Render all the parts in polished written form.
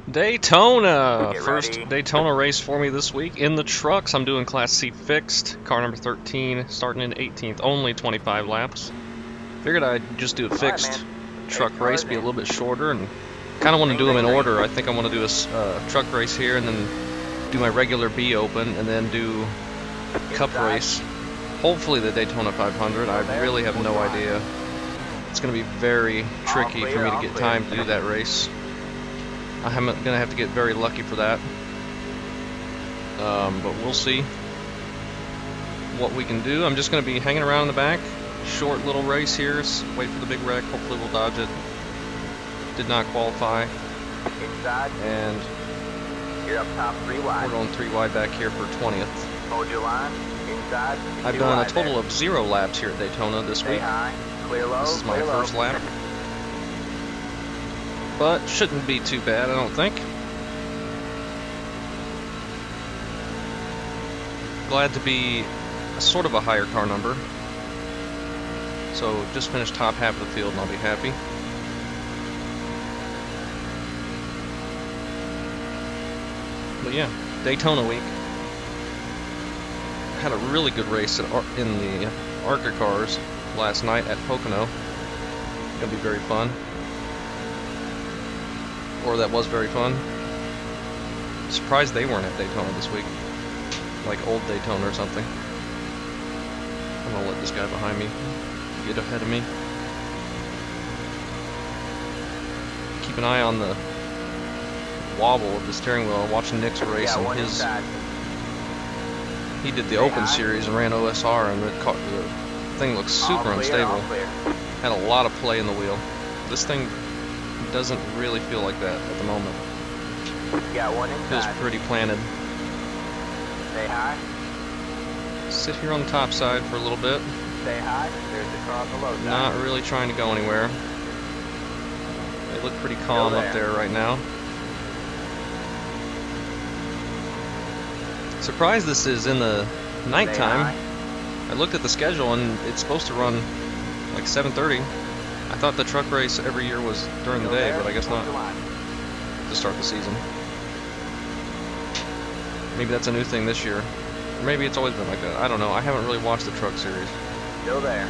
Daytona! First Daytona race for me this week in the trucks. I'm doing Class C fixed, car number 13, starting in 18th, only 25 laps. Figured I'd just do a fixed truck race, be a little bit shorter, and kind of want to do them in order. I think I want to do a truck race here, and then do my regular B Open, and then do Cup race. Hopefully the Daytona 500. I really have no idea. It's going to be very tricky for me to get time to do that race. I'm going to have to get very lucky for that. But we'll see what we can do. I'm just going to be hanging around in the back. Short little race here. Wait for the big wreck. Hopefully we'll dodge it. Did not qualify. And you're up top 3 wide. We're going 3 wide back here for 20th. Hold your line. Inside. I've done a total of 0 laps here at Daytona this week. Clear low, this is my first lap. But shouldn't be too bad, I don't think. Glad to be sort of a higher car number. So just finished top half of the field and I'll be happy. But yeah, Daytona week. Had a really good race in the ARCA cars last night at Pocono. Gonna be very fun. Or that was very fun. Surprised they weren't at Daytona this week. Like old Daytona or something. I'm gonna let this guy behind me get ahead of me. Keep an eye on the wobble of the steering wheel. Watching Nick's race and his. He did the Open Series and ran OSR, and the thing looks super unstable. Had a lot of play in the wheel. This thing doesn't really feel like that at the moment. Feels pretty planted. Stay high. Sit here on the top side for a little bit. Stay high. There's the car on the low side. Not really trying to go anywhere. They look pretty calm up there right now. Surprised this is in the nighttime. I looked at the schedule and it's supposed to run like 7:30. I thought the truck race every year was during the day, but I guess not. To start the season. Maybe that's a new thing this year. Or maybe it's always been like that. I don't know. I haven't really watched the truck series. Still there.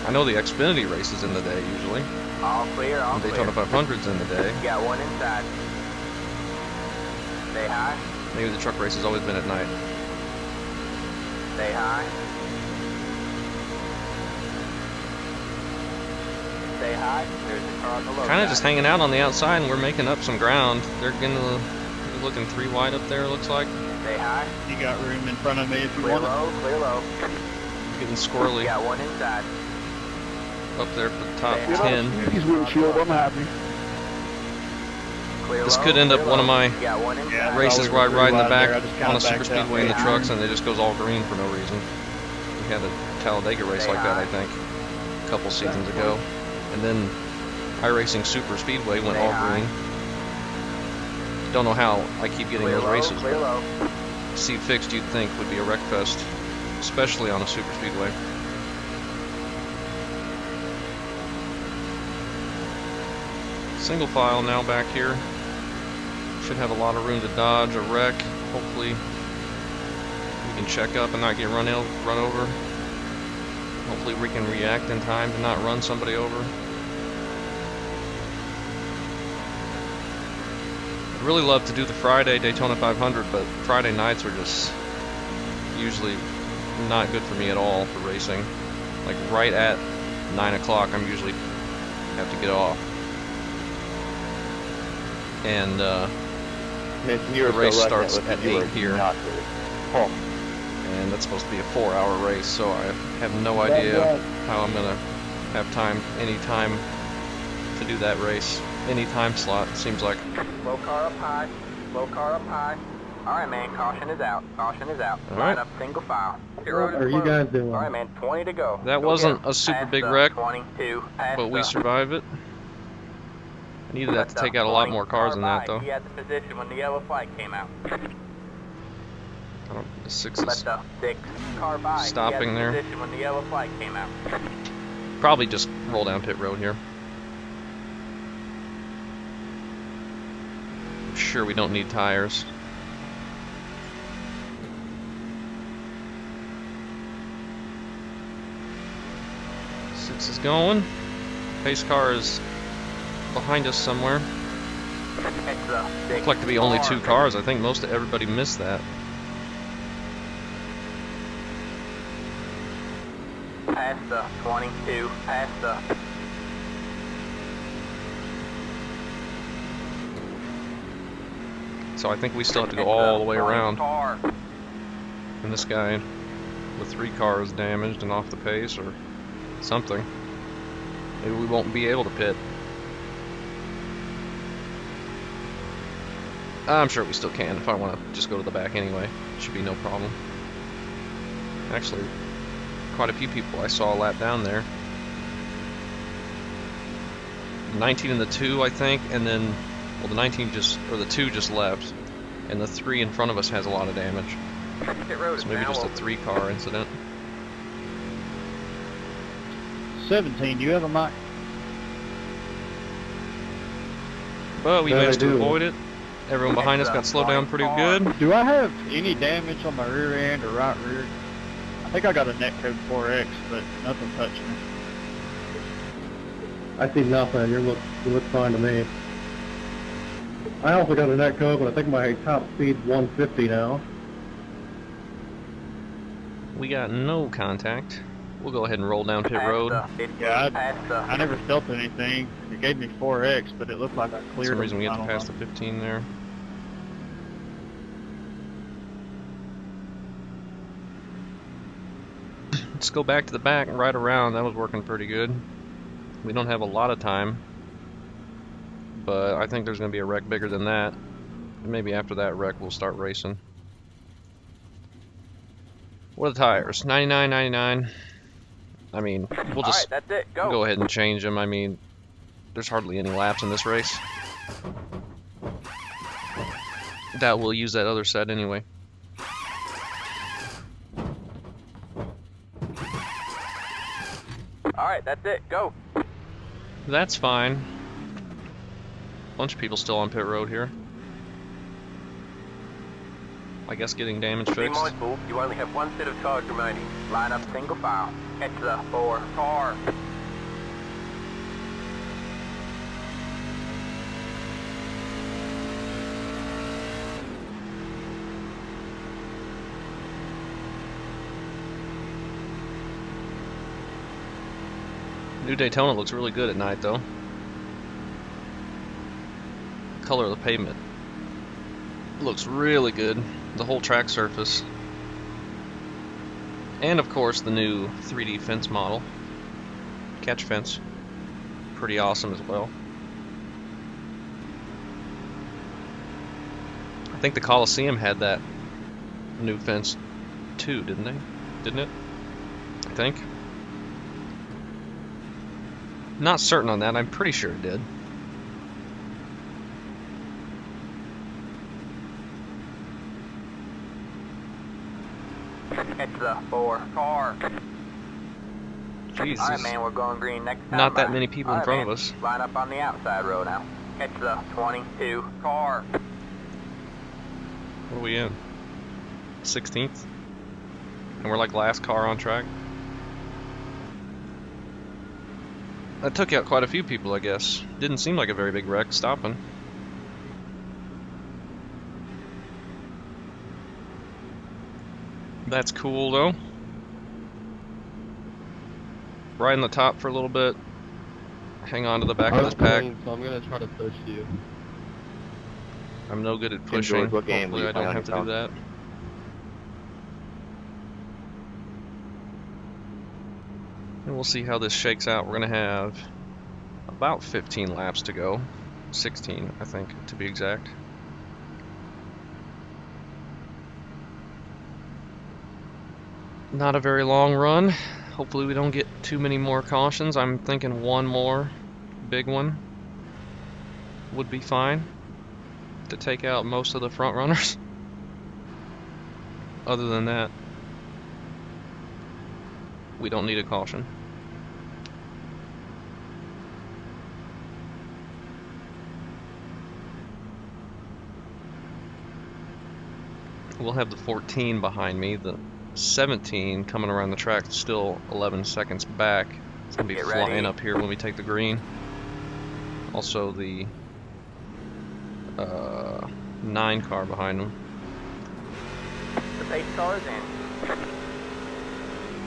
I know the Xfinity race is in the day usually. All clear, all clear. Daytona 500's in the day. Got one inside. Stay high. Maybe the truck race has always been at night. Stay high. Stay high. There's the car on the low Kind of side. just hanging out on the outside, and we're making up some ground. They're gonna be looking 3 wide up there, looks like. Stay high. You got room in front of me if you Clear want it. low, clear low. Getting squirrely Got one inside. up there for the top Yeah. 10. He's windshield, I'm happy. Clear This low, could end up clear one of low. my Got one inside. races where I ride in the back I just kinda on a super backed out speedway in the there. trucks, and it just goes all green for no reason. We had a Talladega race like that, I think, a couple seasons ago. And then iRacing Super Speedway went all green. Don't know how I keep getting those races. Clear low. C fixed, you'd think, would be a wreck fest, especially on a super speedway. Single file now back here. Should have a lot of room to dodge a wreck. Hopefully we can check up and not get run over. Hopefully we can react in time to not run somebody over. I'd really love to do the Friday Daytona 500, but Friday nights are just usually not good for me at all for racing. Like right at 9 o'clock, I'm usually have to get off. And the race starts at 8 here. And that's supposed to be a 4-hour race, so I have no idea how I'm gonna have time, any time to do that race. Any time slot, it seems like. Low car up high. Low car up high. Alright, man. Caution is out. Caution is out. All Line right. up single file. What are you guys doing? Alright, man. 20 to go. That Go wasn't get 'em. a super Pass big up. wreck, 22. Pass but we up. survived it. I needed that to take out a lot more cars than that, though. He had the position when the yellow flag came out. The 6 Let is the 6 car by. stopping He there. had the position when the yellow flag came out. Probably just roll down pit road here. sure we don't need tires. Six is going. Pace car is behind us somewhere. Looked like to be only 2 cars. I think most of everybody missed that. Past the 22, past the... So I think we still have to go all the way around. Car. And this guy with 3 cars damaged and off the pace or something. Maybe we won't be able to pit. I'm sure we still can if I want to just go to the back anyway. Should be no problem. Actually, quite a few people I saw a lap down there. 19 and the 2, I think, and then, well, the 19 just, or the 2 just left, and the 3 in front of us has a lot of damage. So maybe just a 3-car incident. 17, do you have a mic? But we Yeah, managed I to do. avoid it. Everyone behind us got slowed down pretty good. Do I have any damage on my rear end or right rear? I think I got a netcode 4X, but nothing touched me. I see nothing. You look fine to me. I also got a netcode, but I think my top speed's 150 now. We got no contact. We'll go ahead and roll down pit road. Yeah, I never felt anything. It gave me 4X, but it looked like I For cleared some reason we it. get to pass the 15 there. Let's go back to the back and right around. That was working pretty good. We don't have a lot of time, but I think there's going to be a wreck bigger than that. And maybe after that wreck we'll start racing. What are the tires? 99, 99. I mean, we'll just that's it. go ahead and change them. I mean, there's hardly any laps in this race. That we'll use that other set anyway. Alright, that's it. Go. That's fine. Bunch of people still on pit road here. I guess getting damage Be fixed. mindful, you only have 1 set of tires remaining. Line up single file. Catch the 4 car. New Daytona looks really good at night though. The color of the pavement looks really good. The whole track surface. And of course the new 3D fence model. Catch fence. Pretty awesome as well. I think the Coliseum had that new fence too, didn't they? Didn't it? I think. Not certain on that, I'm pretty sure it did. Catch the 4 car. Jesus. Alright, man, we're going green next time. Not that many people in front of us. Line up on the outside row now. Catch the 22 car. What are we in? 16th? And we're like last car on track? That took out quite a few people, I guess. Didn't seem like a very big wreck stopping. That's cool though. Right in the top for a little bit. Hang on to the back of this pack. So I'm gonna try to push you. I'm no good at pushing. what game Hopefully will I you play don't on have to your do that. And we'll see how this shakes out. We're going to have about 15 laps to go. 16, I think, to be exact. Not a very long run. Hopefully we don't get too many more cautions. I'm thinking one more big one would be fine to take out most of the front runners. Other than that, we don't need a caution. We'll have the 14 behind me. The 17 coming around the track, still 11 seconds back. It's going to be Get flying ready. up here when we take the green. Also the 9 car behind him. The pace car is in.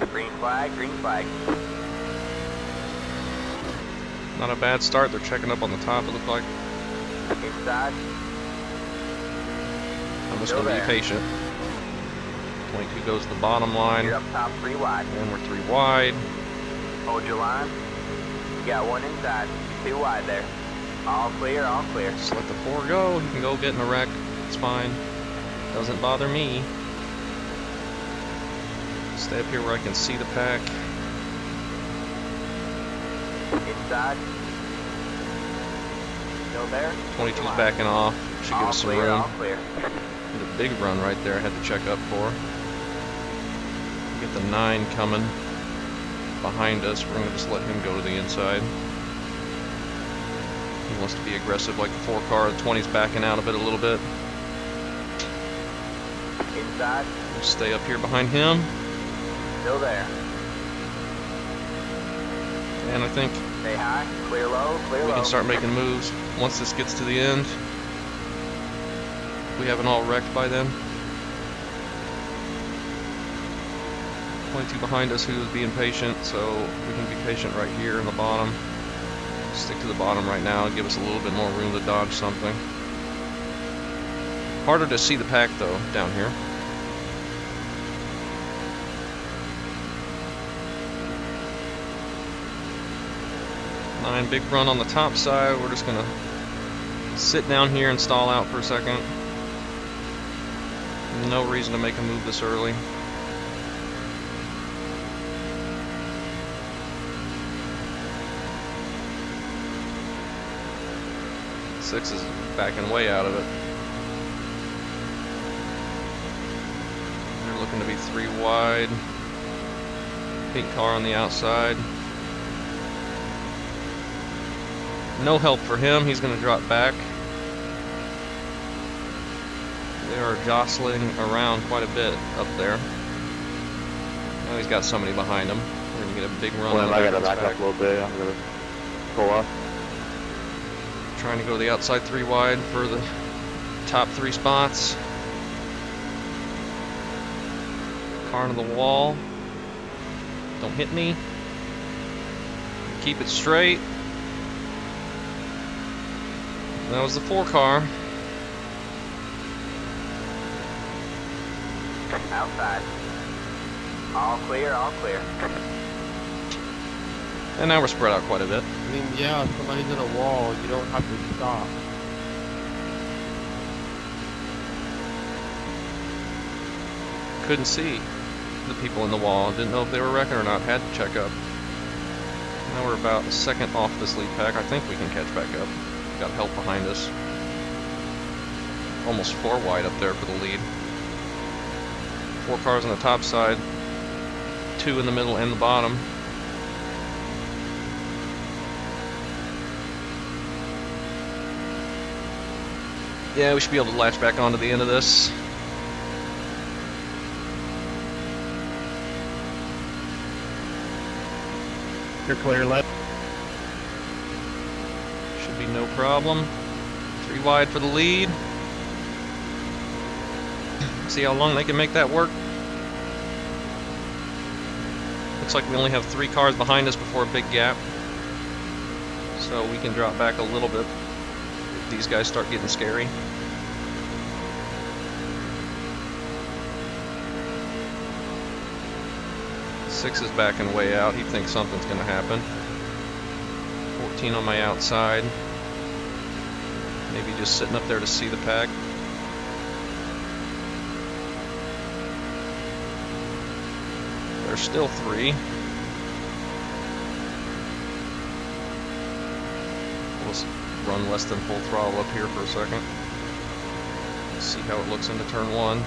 Green flag, green flag. Not a bad start. They're checking up on the top, it looks like. Inside. I'm just Still going to be there. patient. 22 goes to the bottom line. You're up top 3 wide. And we're 3 wide. Hold your line. You got 1 inside. 2 wide there. All clear, all clear. Just let the 4 go. You can go get in a wreck. It's fine. Doesn't bother me. Stay up here where I can see the pack. Inside. Still there. 22's backing off. Should give All us some clear, room. all clear. Did a big run right there. I had to check up for. Get the 9 coming behind us. We're going to just let him go to the inside. He wants to be aggressive like the 4 car. The 20's backing out a little bit. Inside. We'll stay up here behind him. Still there. And I think Stay high. Clear low, clear we low. can start making moves once this gets to the end. We haven't all wrecked by then. 22 behind us who is being patient, so we can be patient right here in the bottom. Stick to the bottom right now and give us a little bit more room to dodge something. Harder to see the pack though down here. Nine big run on the top side. We're just gonna sit down here and stall out for a second. No reason to make a move this early. Six is backing way out of it. They're looking to be 3 wide. Pink car on the outside. No help for him. He's going to drop back. They are jostling around quite a bit up there. Now he's got somebody behind him. We're going to get a big run. Well, on the I gotta back back up a little bit. I'm gonna pull off. Trying to go to the outside 3 wide for the top 3 spots. Car into the wall. Don't hit me. Keep it straight. That was the 4 car. Outside. All clear, all clear. And now we're spread out quite a bit. I mean, yeah, if somebody's in a wall, you don't have to stop. Couldn't see the people in the wall. Didn't know if they were wrecking or not. Had to check up. Now we're about a second off this lead pack. I think we can catch back up. Got help behind us. Almost 4 wide up there for the lead. 4 cars on the top side. 2 in the middle and the bottom. Yeah, we should be able to latch back onto the end of this. You're clear left. Should be no problem. 3 wide for the lead. See how long they can make that work. Looks like we only have 3 cars behind us before a big gap. So we can drop back a little bit if these guys start getting scary. Six is backing way out. He thinks something's going to happen. 14 on my outside. Maybe just sitting up there to see the pack. There's still 3. We'll run less than full throttle up here for a second. See how it looks into turn 1.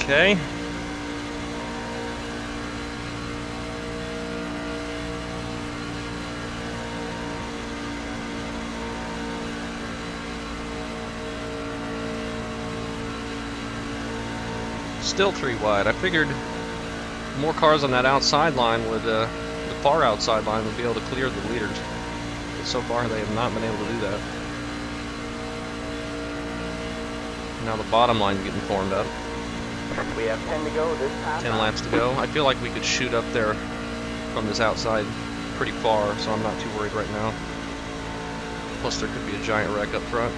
Okay. Still 3 wide. I figured more cars on that outside line would, the far outside line would be able to clear the leaders. But so far they have not been able to do that. Now the bottom line's getting formed up. We have 10 to go this time. 10 laps to go. I feel like we could shoot up there from this outside pretty far, so I'm not too worried right now. Plus there could be a giant wreck up front.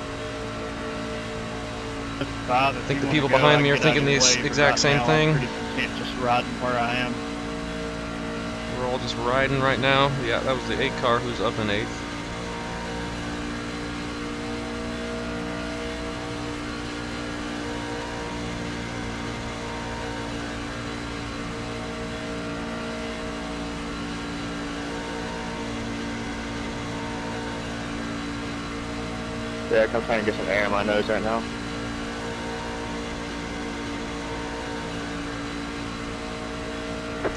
I think the people behind me are thinking the exact same thing. Can't just ride where I am. We're all just riding right now. Yeah, that was the 8 car who's up in 8th. Yeah, I'm trying to get some air in my nose right now.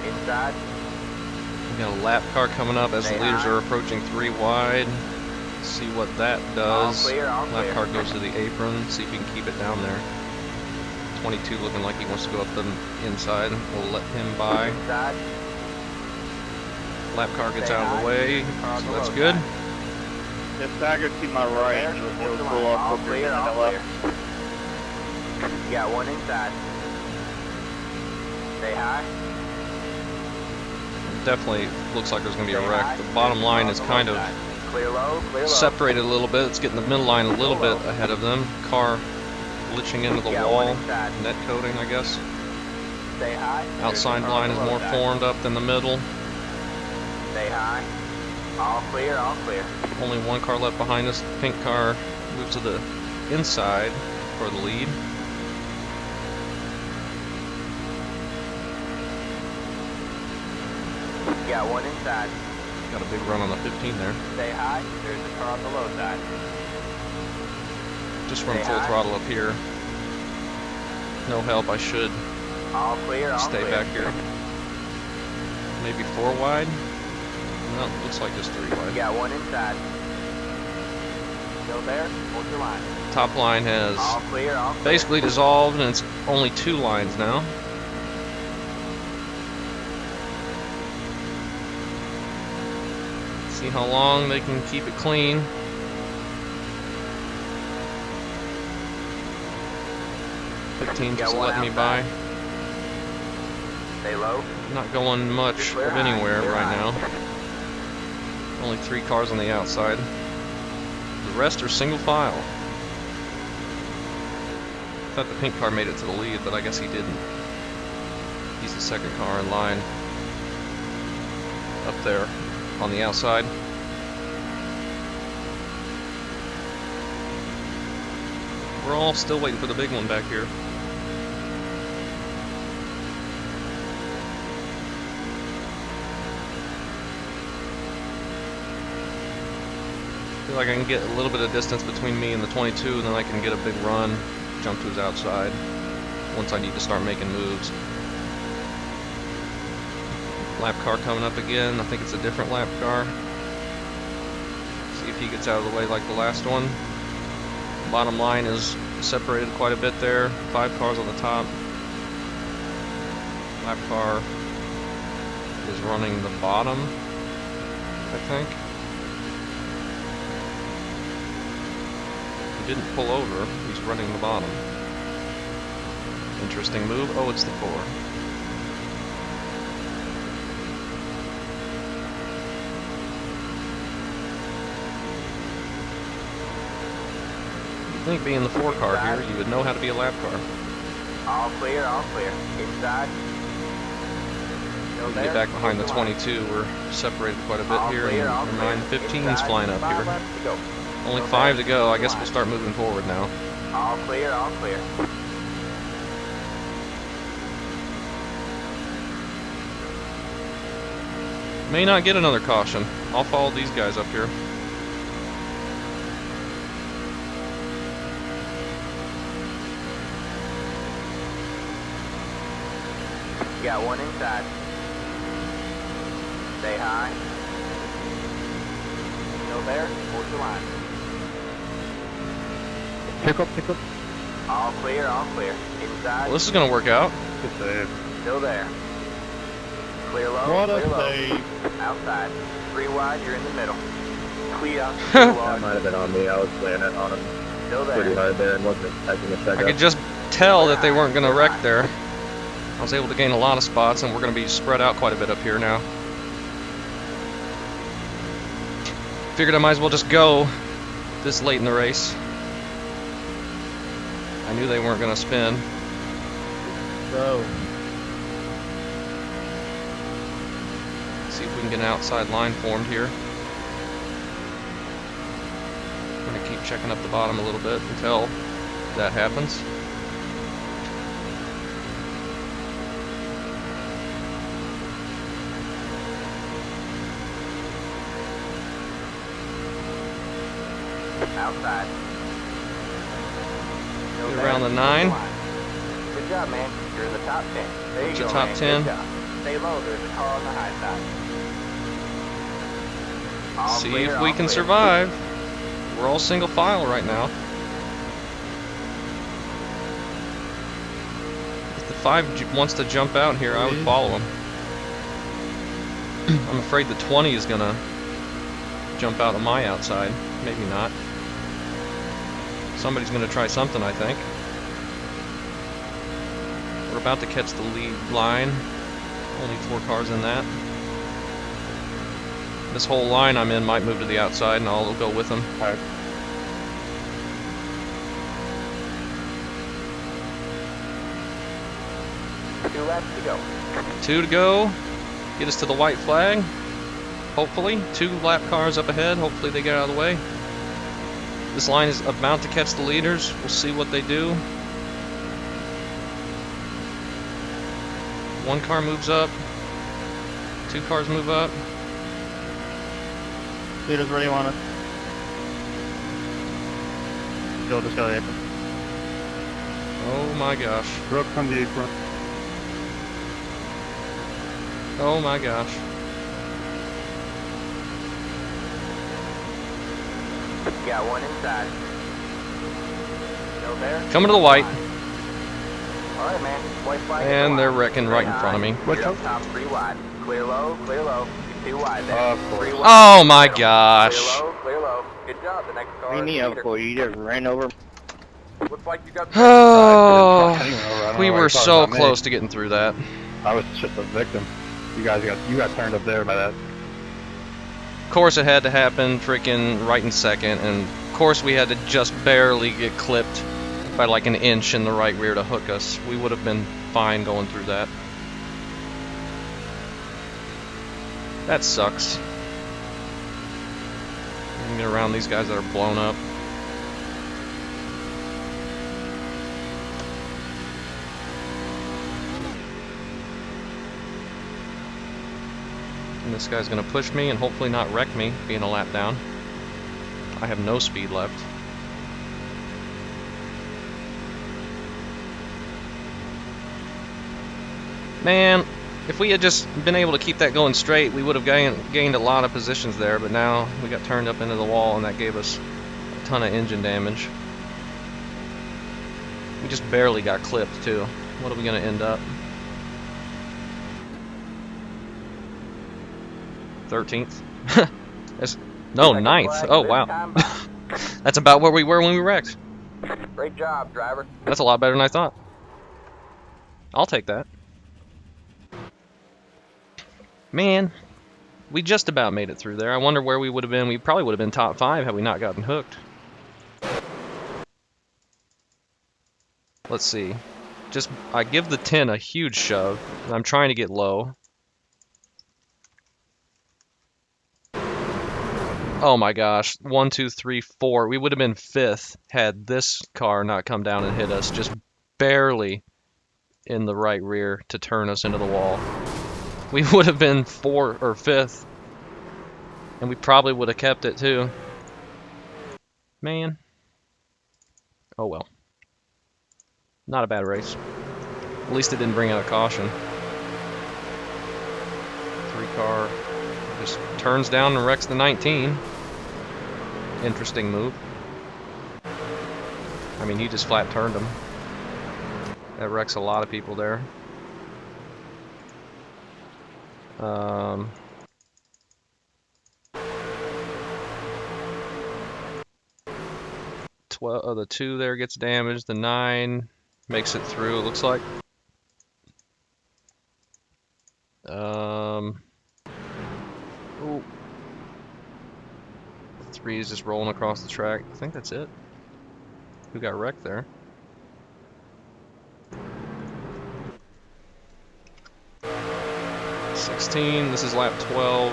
Inside. We got a lap car coming up as the leaders are approaching 3 wide. See what that does. All clear, all Lap clear. car goes to the apron. See if we can keep it down there. 22 looking like he wants to go up the inside. We'll let him by. Inside. Lap car gets out of the way, so that's good. Just I go to my right and it'll pull All off quicker clear, than the all left. clear. You got one inside. Stay high. Definitely looks like there's going to be a wreck. The bottom line is kind of Clear low, clear low. separated a little bit. It's getting the middle line a little bit ahead of them. Car glitching into the Yeah, wall. one inside. Net coating, I guess. Stay high. Outside line is more formed up than the middle. Stay high. All clear, all clear. Only 1 car left behind us. Pink car moves to the inside for the lead. You got one inside. Got a big run on the 15 there. Stay high. There's a car on the low side. Just run Stay full high. throttle up here. No help. I should All clear, all stay clear. back here. Maybe 4 wide. No, looks like just 3 You wide. got one inside. Still there? Hold your line. Top line has All clear, all clear. basically dissolved, and it's only 2 lines now. See how long they can keep it clean. You just got one letting me by. outside. Stay low. Not going much Clear of high, anywhere clear right high. now. Only 3 cars on the outside. The rest are single file. Thought the pink car made it to the lead, but I guess he didn't. He's the 2nd car in line. Up there on the outside. We're all still waiting for the big one back here. Feel like I can get a little bit of distance between me and the 22, and then I can get a big run, jump to his outside once I need to start making moves. Lap car coming up again. I think it's a different lap car. See if he gets out of the way like the last one. Bottom line is separated quite a bit there. 5 cars on the top. Lap car is running the bottom, I think. He didn't pull over. He's running the bottom. Interesting move. Oh, it's the 4. I think being the 4 car here, you would know how to be a lap car. All clear, all clear. Inside. Still We there? get back behind the Hold your line. 22. We're separated quite a bit All here, clear, and all never clear. mind, 15's Inside. flying up 5 here. laps to go. Only Still 5 there? to go. I Hold your guess we'll line. start moving forward now. All clear, all clear. May not get another caution. I'll follow these guys up here. You got one inside. Stay high. Still there? Hold your line. Pick up, pick up. All clear, all clear. Inside. Well, this is gonna work out. Good save. Still there. Clear low, What a clear low. save. Outside. 3 wide, you're in the middle. Clear. That might have been on me. I was playing it on him Still pretty there. hard there and wasn't expecting a I checkup. could just tell that they weren't gonna wreck there. I was able to gain a lot of spots, and we're gonna be spread out quite a bit up here now. Figured I might as well just go this late in the race. I knew they weren't gonna spin. So, See if we can get an outside line formed here. I'm gonna keep checking up the bottom a little bit until that happens. Outside. Still Get there. around the 9. Good job, man. You're in the top 10. There you It's go, a top man. 10. Good job. Stay low. There's a car on the high side. All See clear, if we all can clear. survive. We're all single file right now. If the 5 wants to jump out here, I would follow him. I'm afraid the 20 is gonna jump out on my outside. Maybe not. Somebody's gonna try something, I think. We're about to catch the lead line. Only 4 cars in that. This whole line I'm in might move to the outside, and I'll go with them. Alright. Two laps to go. 2 to go. Get us to the white flag. Hopefully. 2 lap cars up ahead. Hopefully they get out of the way. This line is about to catch the leaders. We'll see what they do. 1 car moves up. 2 cars move up. leaders where you want it. Go, just go apron. Oh my gosh. Brooke, come to the front. Oh my gosh. Got one inside. Still there? Coming to the white. Alright, man. White flag. And is they're wide. wrecking right in front of me. You're up top 3 wide. Clear low, clear low. You're 2 wide there. Of course. 3 wide. Oh my Middle. gosh. Clear low, clear low. Good job. The next car Clean is me the up, leader. boy. You just ran over. Looks like you got Oh, I don't know we why were you're talking so about me. close to getting through that. I was just a victim. You got turned up there by that. Of course it had to happen freaking right in second, and of course we had to just barely get clipped by like an inch in the right rear to hook us. We would have been fine going through that. That sucks. We can get around these guys that are blown up. And this guy's gonna push me and hopefully not wreck me, being a lap down. I have no speed left. Man, if we had just been able to keep that going straight, we would have gained a lot of positions there, but now we got turned up into the wall and that gave us a ton of engine damage. We just barely got clipped too. What are we gonna end up? 13th? No, 9th. Oh, wow. That's about where we were when we wrecked. Great job, driver. That's a lot better than I thought. I'll take that. Man, we just about made it through there. I wonder where we would have been. We probably would have been top 5 had we not gotten hooked. Let's see. I give the 10 a huge shove, and I'm trying to get low. Oh my gosh, 1, 2, 3, 4. We would have been 5th had this car not come down and hit us, just barely in the right rear to turn us into the wall. We would have been 4th or 5th, and we probably would have kept it too. Man. Oh well. Not a bad race. At least it didn't bring out a caution. 3 car just turns down and wrecks the 19. Interesting move. I mean, he just flat turned him. That wrecks a lot of people there. 12, the 2 there gets damaged. The 9 makes it through, it looks like. Ooh. 3 is just rolling across the track. I think that's it. Who got wrecked there? '16, this is lap 12.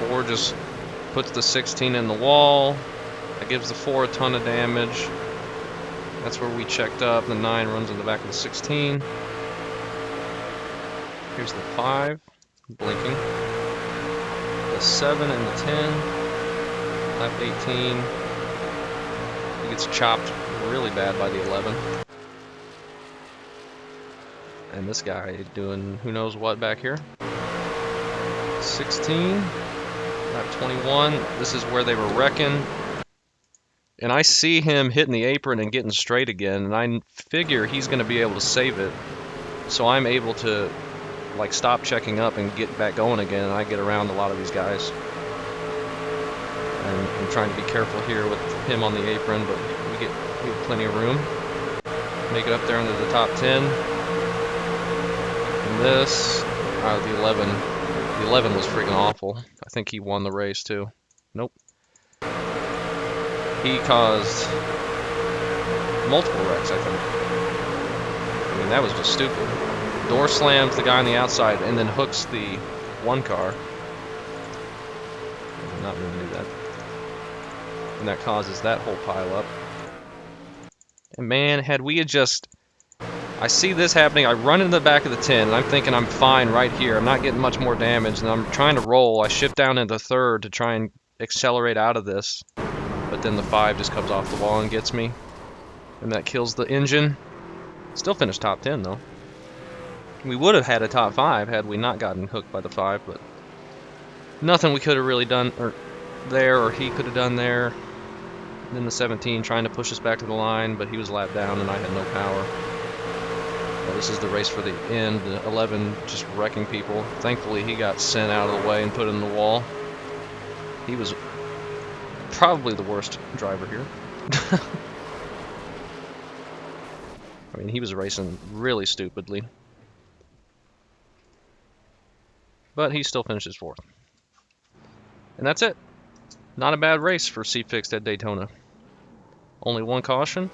4 just puts the 16 in the wall. That gives the 4 a ton of damage. That's where we checked up. The 9 runs in the back of the 16. Here's the 5, blinking. The 7 and the 10. Lap 18. He gets chopped really bad by the 11. And this guy doing who knows what back here. 16. Lap 21. This is where they were wrecking. And I see him hitting the apron and getting straight again, and I figure he's going to be able to save it. So I'm able to like stop checking up and get back going again, and I get around a lot of these guys. And I'm trying to be careful here with him on the apron, but we have plenty of room. Make it up there into the top 10. And this, the 11. The 11 was freaking awful. I think he won the race too. Nope. He caused multiple wrecks, I think. I mean, that was just stupid. Door slams the guy on the outside and then hooks the 1 car. I did not mean to do that. And that causes that whole pile up. And man, had we had just... I see this happening, I run into the back of the 10, and I'm thinking I'm fine right here. I'm not getting much more damage, and I'm trying to roll. I shift down into 3rd to try and accelerate out of this. But then the 5 just comes off the wall and gets me. And that kills the engine. Still finished top 10 though. We would have had a top 5 had we not gotten hooked by the 5, but nothing we could have really done or he could have done there. And then the 17 trying to push us back to the line, but he was lapped down and I had no power. Well, this is the race for the end. The 11 just wrecking people. Thankfully he got sent out of the way and put in the wall. He was probably the worst driver here. I mean, he was racing really stupidly. But he still finishes 4th. And that's it. Not a bad race for C-Fixed at Daytona. Only 1 caution.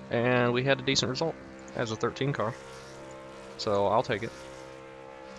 And we had a decent result as a 13 car. So I'll take it.